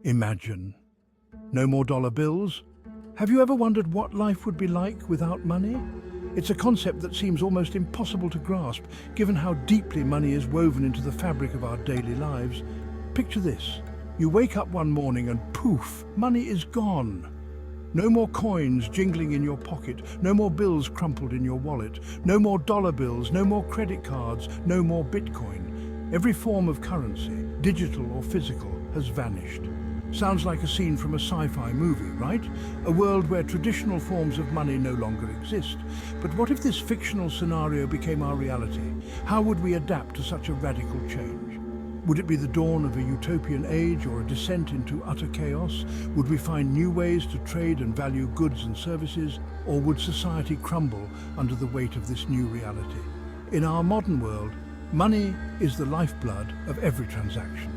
Imagine. No more dollar bills? Have you ever wondered what life would be like without money? It's a concept that seems almost impossible to grasp, given how deeply money is woven into the fabric of our daily lives. Picture this. You wake up one morning and poof, money is gone. No more coins jingling in your pocket, no more bills crumpled in your wallet, no more dollar bills, no more credit cards, no more Bitcoin. Every form of currency, digital or physical, has vanished. Sounds like a scene from a sci-fi movie, right? A world where traditional forms of money no longer exist. But what if this fictional scenario became our reality? How would we adapt to such a radical change? Would it be the dawn of a utopian age or a descent into utter chaos? Would we find new ways to trade and value goods and services? Or would society crumble under the weight of this new reality? In our modern world, money is the lifeblood of every transaction.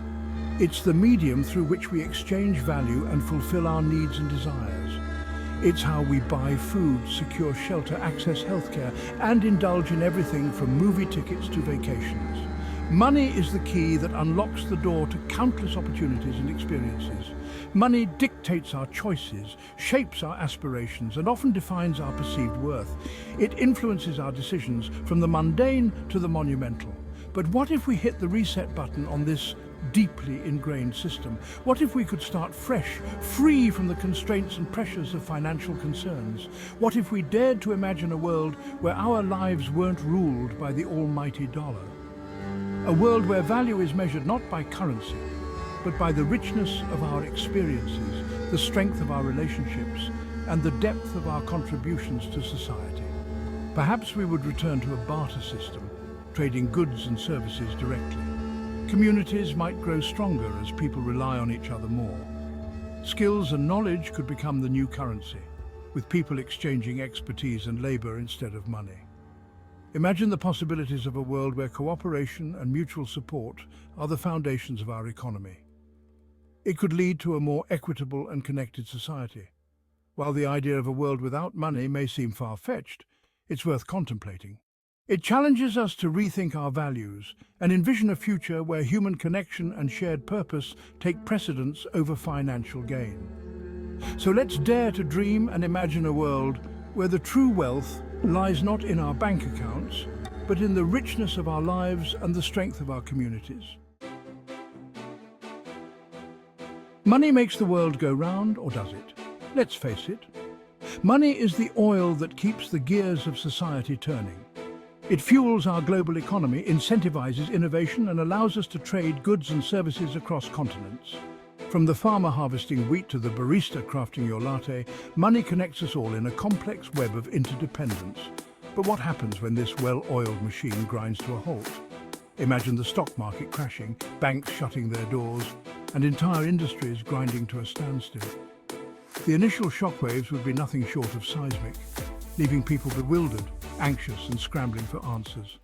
It's the medium through which we exchange value and fulfill our needs and desires. It's how we buy food, secure shelter, access healthcare, and indulge in everything from movie tickets to vacations. Money is the key that unlocks the door to countless opportunities and experiences. Money dictates our choices, shapes our aspirations, and often defines our perceived worth. It influences our decisions from the mundane to the monumental. But what if we hit the reset button on this deeply ingrained system? What if we could start fresh, free from the constraints and pressures of financial concerns? What if we dared to imagine a world where our lives weren't ruled by the almighty dollar? A world where value is measured not by currency, but by the richness of our experiences, the strength of our relationships, and the depth of our contributions to society. Perhaps we would return to a barter system, trading goods and services directly. Communities might grow stronger as people rely on each other more. Skills and knowledge could become the new currency, with people exchanging expertise and labor instead of money. Imagine the possibilities of a world where cooperation and mutual support are the foundations of our economy. It could lead to a more equitable and connected society. While the idea of a world without money may seem far-fetched, it's worth contemplating. It challenges us to rethink our values and envision a future where human connection and shared purpose take precedence over financial gain. So let's dare to dream and imagine a world where the true wealth lies not in our bank accounts, but in the richness of our lives and the strength of our communities. Money makes the world go round, or does it? Let's face it. Money is the oil that keeps the gears of society turning. It fuels our global economy, incentivizes innovation, and allows us to trade goods and services across continents. From the farmer harvesting wheat to the barista crafting your latte, money connects us all in a complex web of interdependence. But what happens when this well-oiled machine grinds to a halt? Imagine the stock market crashing, banks shutting their doors, and entire industries grinding to a standstill. The initial shockwaves would be nothing short of seismic, leaving people bewildered, anxious, and scrambling for answers.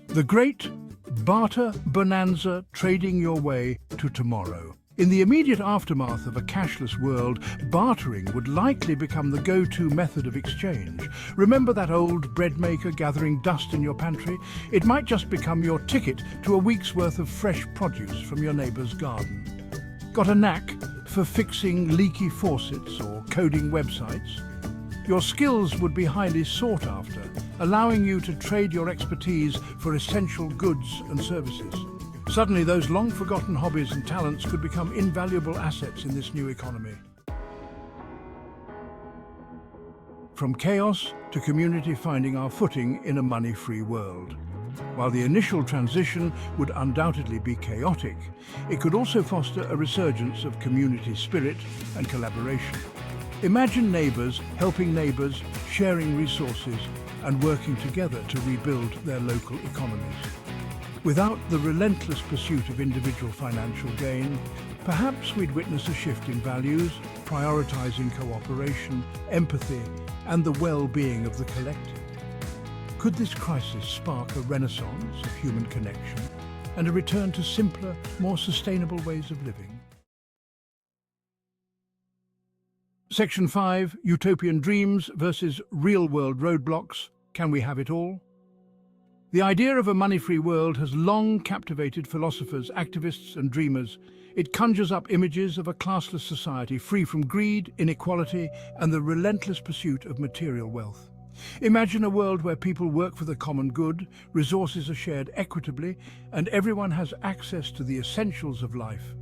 The great barter bonanza, trading your way to tomorrow. In the immediate aftermath of a cashless world, bartering would likely become the go-to method of exchange. Remember that old bread maker gathering dust in your pantry? It might just become your ticket to a week's worth of fresh produce from your neighbour's garden. Got a knack for fixing leaky faucets or coding websites? Your skills would be highly sought after, allowing you to trade your expertise for essential goods and services. Suddenly, those long-forgotten hobbies and talents could become invaluable assets in this new economy. From chaos to community finding our footing in a money-free world. While the initial transition would undoubtedly be chaotic, it could also foster a resurgence of community spirit and collaboration. Imagine neighbours helping neighbours, sharing resources, and working together to rebuild their local economies. Without the relentless pursuit of individual financial gain, perhaps we'd witness a shift in values, prioritising cooperation, empathy, and the well-being of the collective. Could this crisis spark a renaissance of human connection and a return to simpler, more sustainable ways of living? Section 5, Utopian Dreams versus Real-World Roadblocks. Can we have it all? The idea of a money-free world has long captivated philosophers, activists, and dreamers. It conjures up images of a classless society free from greed, inequality, and the relentless pursuit of material wealth. Imagine a world where people work for the common good, resources are shared equitably, and everyone has access to the essentials of life.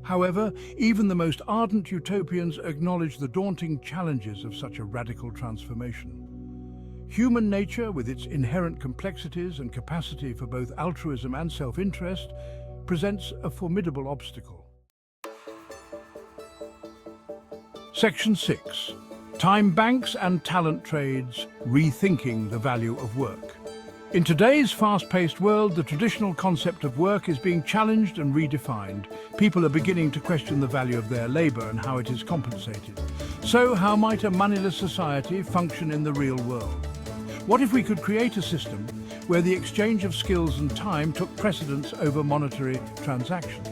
However, even the most ardent utopians acknowledge the daunting challenges of such a radical transformation. Human nature, with its inherent complexities and capacity for both altruism and self-interest, presents a formidable obstacle. Section 6. Time banks and talent trades, rethinking the value of work. In today's fast-paced world, the traditional concept of work is being challenged and redefined. People are beginning to question the value of their labor and how it is compensated. So, how might a moneyless society function in the real world? What if we could create a system where the exchange of skills and time took precedence over monetary transactions?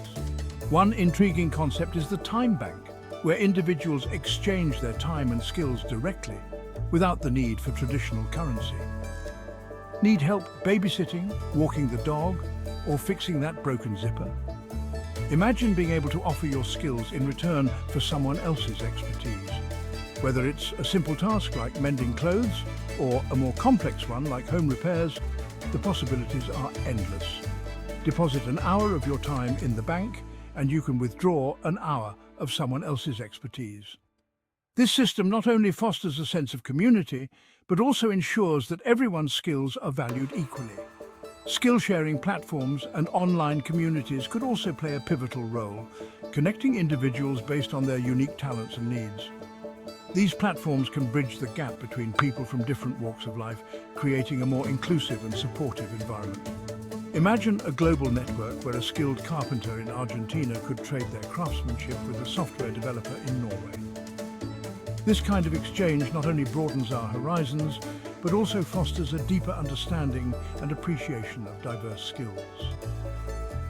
One intriguing concept is the time bank, where individuals exchange their time and skills directly, without the need for traditional currency. Need help babysitting, walking the dog, or fixing that broken zipper? Imagine being able to offer your skills in return for someone else's expertise. Whether it's a simple task like mending clothes, or a more complex one like home repairs, the possibilities are endless. Deposit an hour of your time in the bank, and you can withdraw an hour of someone else's expertise. This system not only fosters a sense of community, but also ensures that everyone's skills are valued equally. Skill-sharing platforms and online communities could also play a pivotal role, connecting individuals based on their unique talents and needs. These platforms can bridge the gap between people from different walks of life, creating a more inclusive and supportive environment. Imagine a global network where a skilled carpenter in Argentina could trade their craftsmanship with a software developer in Norway. This kind of exchange not only broadens our horizons, but also fosters a deeper understanding and appreciation of diverse skills.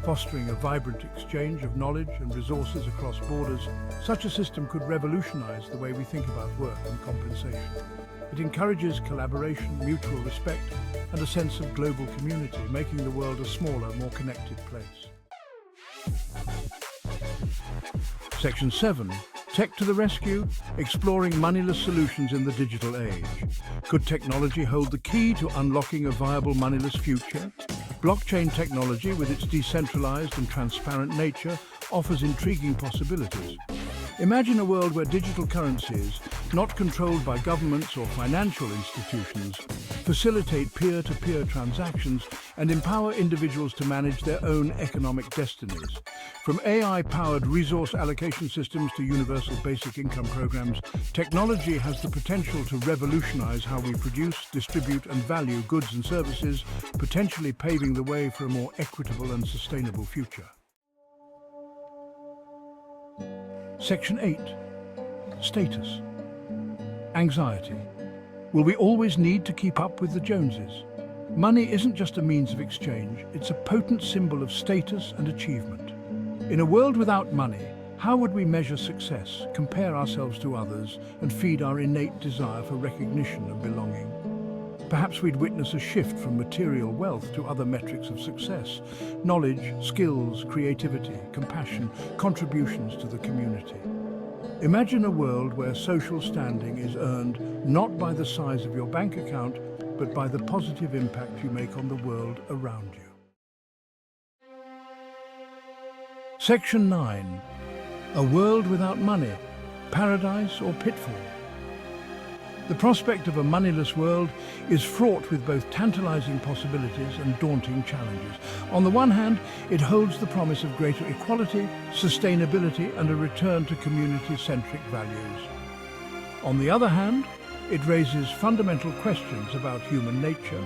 Fostering a vibrant exchange of knowledge and resources across borders, such a system could revolutionize the way we think about work and compensation. It encourages collaboration, mutual respect, and a sense of global community, making the world a smaller, more connected place. Section 7. Tech to the rescue, exploring moneyless solutions in the digital age. Could technology hold the key to unlocking a viable moneyless future? Blockchain technology, with its decentralized and transparent nature, offers intriguing possibilities. Imagine a world where digital currencies, not controlled by governments or financial institutions, facilitate peer-to-peer transactions and empower individuals to manage their own economic destinies. From AI-powered resource allocation systems to universal basic income programs, technology has the potential to revolutionize how we produce, distribute, and value goods and services, potentially paving the way for a more equitable and sustainable future. Section 8. Status. Anxiety. Will we always need to keep up with the Joneses? Money isn't just a means of exchange, it's a potent symbol of status and achievement. In a world without money, how would we measure success, compare ourselves to others, and feed our innate desire for recognition and belonging? Perhaps we'd witness a shift from material wealth to other metrics of success: knowledge, skills, creativity, compassion, contributions to the community. Imagine a world where social standing is earned not by the size of your bank account, but by the positive impact you make on the world around you. Section 9. A world without money, paradise or pitfall? The prospect of a moneyless world is fraught with both tantalizing possibilities and daunting challenges. On the one hand, it holds the promise of greater equality, sustainability, and a return to community-centric values. On the other hand, it raises fundamental questions about human nature,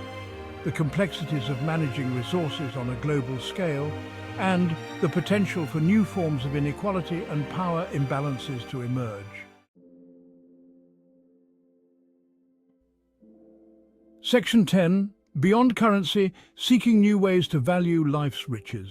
the complexities of managing resources on a global scale, and the potential for new forms of inequality and power imbalances to emerge. Section 10. Beyond currency, seeking new ways to value life's riches.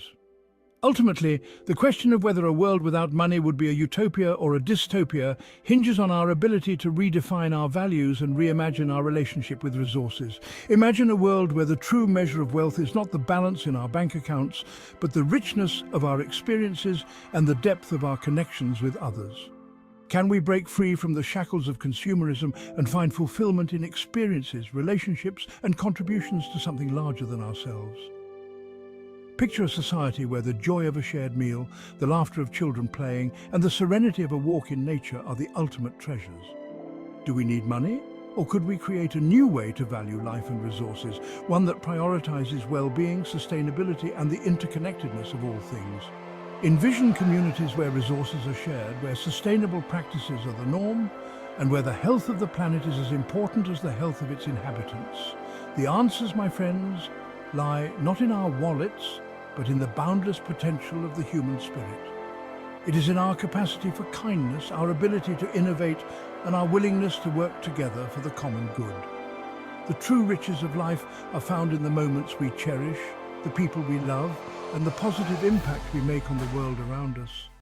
Ultimately, the question of whether a world without money would be a utopia or a dystopia hinges on our ability to redefine our values and reimagine our relationship with resources. Imagine a world where the true measure of wealth is not the balance in our bank accounts, but the richness of our experiences and the depth of our connections with others. Can we break free from the shackles of consumerism and find fulfillment in experiences, relationships, and contributions to something larger than ourselves? Picture a society where the joy of a shared meal, the laughter of children playing, and the serenity of a walk in nature are the ultimate treasures. Do we need money? Or could we create a new way to value life and resources, one that prioritizes well-being, sustainability, and the interconnectedness of all things? Envision communities where resources are shared, where sustainable practices are the norm, and where the health of the planet is as important as the health of its inhabitants. The answers, my friends, lie not in our wallets, but in the boundless potential of the human spirit. It is in our capacity for kindness, our ability to innovate, and our willingness to work together for the common good. The true riches of life are found in the moments we cherish, the people we love, and the positive impact we make on the world around us.